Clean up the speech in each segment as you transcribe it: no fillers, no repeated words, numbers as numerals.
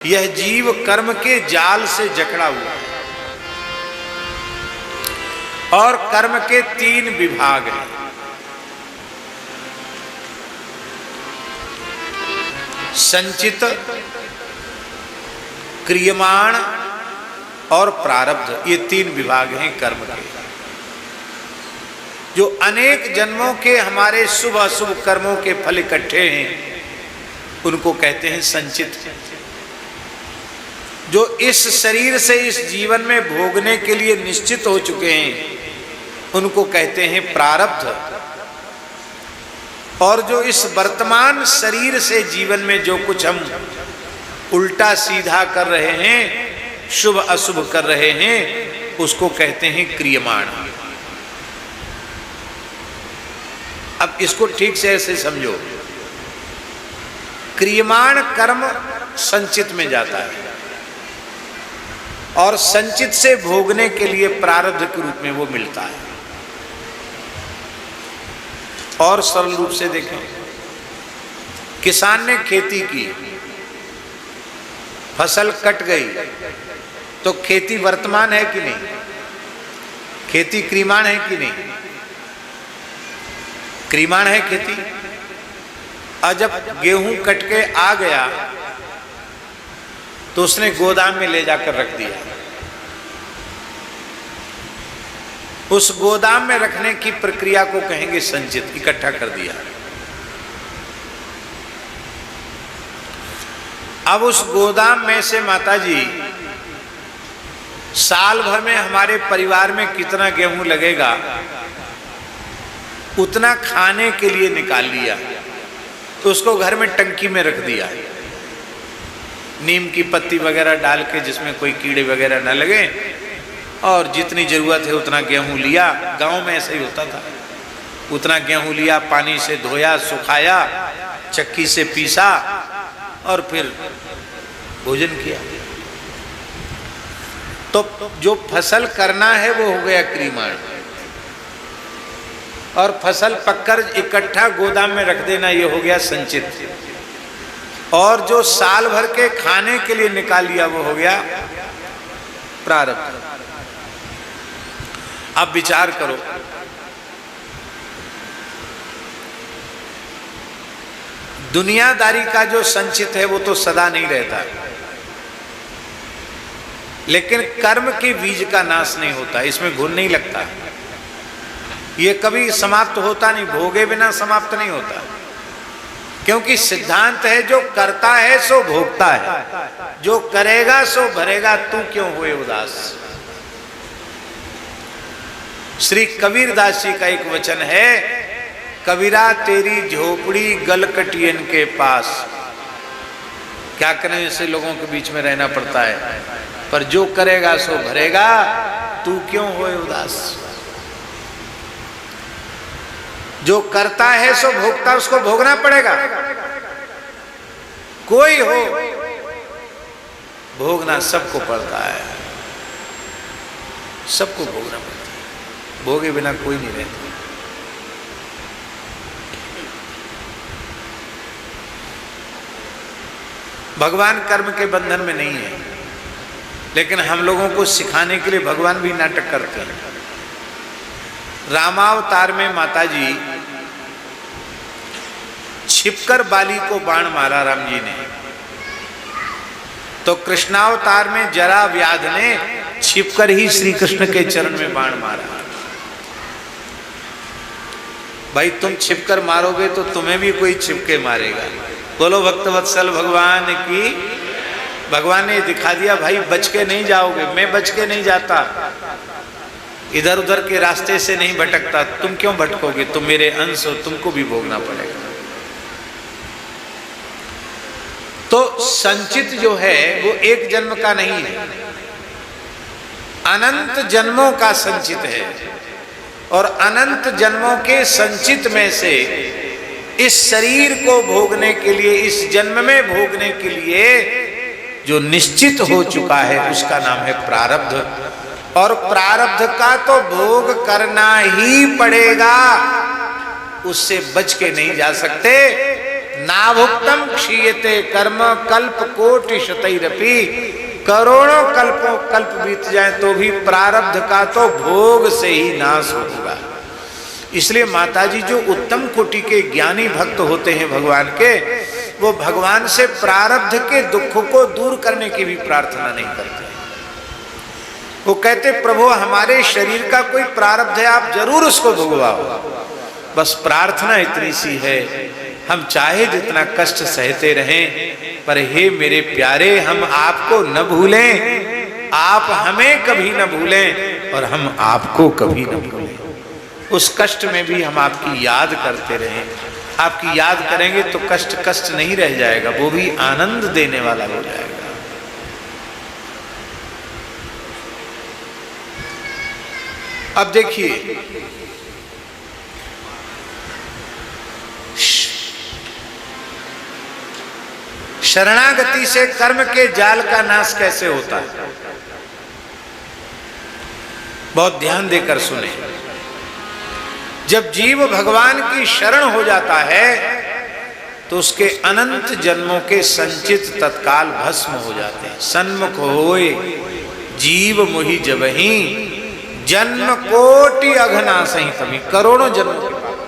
यह जीव कर्म के जाल से जकड़ा हुआ है और कर्म के 3 विभाग हैं। संचित, क्रियमाण और प्रारब्ध, ये 3 विभाग हैं कर्म के। जो अनेक जन्मों के हमारे शुभ अशुभ कर्मों के फल इकट्ठे हैं उनको कहते हैं संचित। जो इस शरीर से इस जीवन में भोगने के लिए निश्चित हो चुके हैं उनको कहते हैं प्रारब्ध। और जो इस वर्तमान शरीर से जीवन में जो कुछ हम उल्टा सीधा कर रहे हैं, शुभ अशुभ कर रहे हैं, उसको कहते हैं क्रियमाण। अब इसको ठीक से ऐसे समझो, क्रियमाण कर्म संचित में जाता है और संचित से भोगने के लिए प्रारब्ध के रूप में वो मिलता है। और सरल रूप से देखें, किसान ने खेती की, फसल कट गई, तो खेती वर्तमान है कि नहीं? खेती क्रियमाण है कि नहीं? क्रियमाण है खेती। और जब गेहूं कट के आ गया तो उसने गोदाम में ले जाकर रख दिया। उस गोदाम में रखने की प्रक्रिया को कहेंगे संचित, इकट्ठा कर दिया। अब उस गोदाम में से माताजी साल भर में हमारे परिवार में कितना गेहूं लगेगा उतना खाने के लिए निकाल लिया, तो उसको घर में टंकी में रख दिया, नीम की पत्ती वगैरह डाल के जिसमें कोई कीड़े वगैरह न लगे, और जितनी जरूरत है उतना गेहूं लिया। गांव में ऐसा ही होता था। उतना गेहूं लिया, पानी से धोया, सुखाया, चक्की से पीसा और फिर भोजन किया। तो जो फसल करना है वो हो गया क्रियमाण, और फसल पककर इकट्ठा गोदाम में रख देना ये हो गया संचित। और जो साल भर के खाने के लिए निकाल लिया वो हो गया प्रारब्ध। अब विचार करो, दुनियादारी का जो संचित है वो तो सदा नहीं रहता, लेकिन कर्म के बीज का नाश नहीं होता, इसमें घुन नहीं लगता, ये कभी समाप्त होता नहीं, भोगे बिना समाप्त नहीं होता। क्योंकि सिद्धांत है जो करता है सो भोगता है, जो करेगा सो भरेगा, तू क्यों हुए उदास। श्री कबीरदास जी का एक वचन है, कबीरा तेरी झोपड़ी गलकटियन के पास। क्या करें, ऐसे लोगों के बीच में रहना पड़ता है, पर जो करेगा सो भरेगा, तू क्यों होए उदास। जो करता है सो भोगता, उसको भोगना पड़ेगा। कोई हो, भोगना सबको पड़ता है, सबको भोगना पड़ता है, भोगे बिना कोई नहीं रहता। भगवान कर्म के बंधन में नहीं है, लेकिन हम लोगों को सिखाने के लिए भगवान भी नाटक करते हैं। रामावतार में माताजी छिपकर बाली को बाण मारा राम जी ने, तो कृष्णावतार में जरा व्याध ने छिपकर ही श्री कृष्ण के चरण में बाण मारा। भाई तुम छिपकर मारोगे तो तुम्हें भी कोई छिपके मारेगा। बोलो भक्तवत्सल भगवान की। भगवान ने दिखा दिया, भाई बच के नहीं जाओगे, मैं बच के नहीं जाता, इधर उधर के रास्ते से नहीं भटकता, तुम क्यों भटकोगे, तुम मेरे अंश हो, तुमको भी भोगना पड़ेगा। तो संचित जो है वो एक जन्म का नहीं है, अनंत जन्मों का संचित है। और अनंत जन्मों के संचित में से इस शरीर को भोगने के लिए, इस जन्म में भोगने के लिए जो निश्चित हो चुका है उसका नाम है प्रारब्ध। और प्रारब्ध का तो भोग करना ही पड़ेगा, उससे बच के नहीं जा सकते। नाभुक्तम क्षीयते कर्म कल्प कोटि शतैरपि, करोड़ों कल्पों कल्प बीत जाए तो भी प्रारब्ध का तो भोग से ही नाश होगा। इसलिए माताजी जो उत्तम कोटि के ज्ञानी भक्त होते हैं भगवान के, वो भगवान से प्रारब्ध के दुख को दूर करने की भी प्रार्थना नहीं करते। वो कहते प्रभु हमारे शरीर का कोई प्रारब्ध है, आप जरूर उसको भोगवाओ, बस प्रार्थना इतनी सी है, हम चाहे जितना कष्ट सहते रहें, पर हे मेरे प्यारे हम आपको न भूलें, आप हमें कभी न भूलें और हम आपको कभी न भूलें। उस कष्ट में भी हम आपकी याद करते रहें। आपकी याद करेंगे तो कष्ट कष्ट नहीं रह जाएगा, वो भी आनंद देने वाला हो जाएगा। अब देखिए शरणागति से कर्म के जाल का नाश कैसे होता है, बहुत ध्यान देकर सुने। जब जीव भगवान की शरण हो जाता है तो उसके अनंत जन्मों के संचित तत्काल भस्म हो जाते हैं। सन्मुख होए जीव मोहि जबहि, जन्म कोटि अघनासहि तभी, करोड़ों जन्मों के बाद।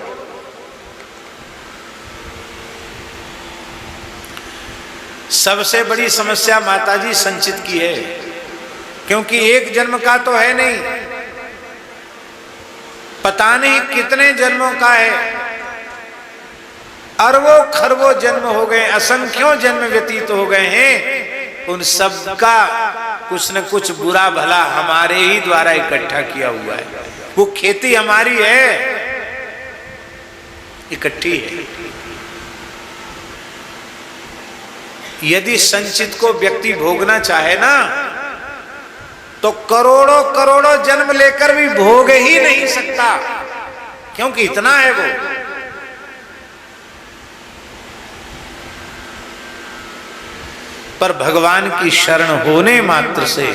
सबसे बड़ी समस्या माताजी संचित की है, क्योंकि एक जन्म का तो है नहीं, पता नहीं कितने जन्मों का है, अरबों खरबों जन्म हो गए, असंख्यों जन्म व्यतीत हो गए हैं। उन सब का कुछ न कुछ बुरा भला हमारे ही द्वारा इकट्ठा किया हुआ है। वो खेती हमारी है, इकट्ठी है। यदि संचित को व्यक्ति भोगना चाहे ना, तो करोड़ों करोड़ों जन्म लेकर भी भोग ही नहीं सकता, क्योंकि इतना है वो। पर भगवान की शरण होने मात्र से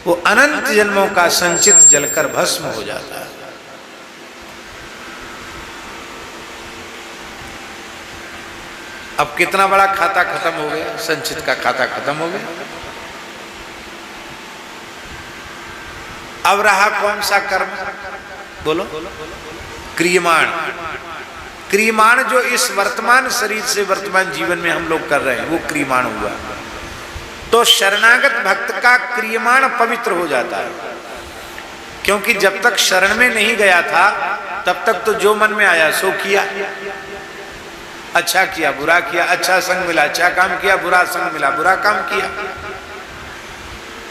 वो अनंत जन्मों का संचित जलकर भस्म हो जाता है। अब कितना बड़ा खाता खत्म हो गया, संचित का खाता खत्म हो गया। अब रहा कौन सा कर्म, बोलो? क्रियमाण। क्रियमाण जो इस वर्तमान शरीर से वर्तमान जीवन में हम लोग कर रहे हैं, वो क्रियमाण हुआ। तो शरणागत भक्त का क्रियमाण पवित्र हो जाता है, क्योंकि जब तक शरण में नहीं गया था तब तक तो जो मन में आया सो किया। अच्छा किया, बुरा किया, अच्छा संग मिला, अच्छा काम किया, बुरा संग मिला, बुरा काम किया।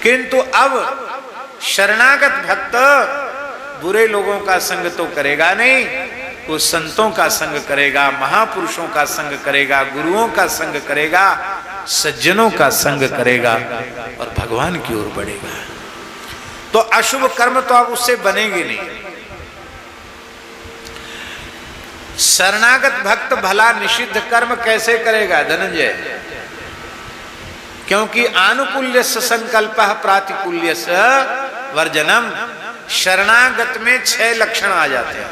किंतु अब शरणागत भक्त बुरे लोगों का संग तो करेगा नहीं, वो संतों का संग करेगा, महापुरुषों का संग करेगा, गुरुओं का संग करेगा, सज्जनों का संग करेगा और भगवान की ओर बढ़ेगा। तो अशुभ कर्म तो अब उससे बनेंगे नहीं। शरणागत भक्त भला निषिद्ध कर्म कैसे करेगा धनंजय? क्योंकि आनुकूल्यस्य संकल्पः प्रातिकूल्यस्य वर्जनम। शरणागत में 6 लक्षण आ जाते हैं।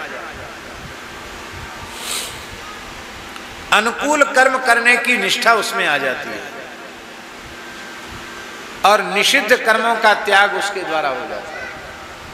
अनुकूल कर्म करने की निष्ठा उसमें आ जाती है और निषिद्ध कर्मों का त्याग उसके द्वारा हो जाता है।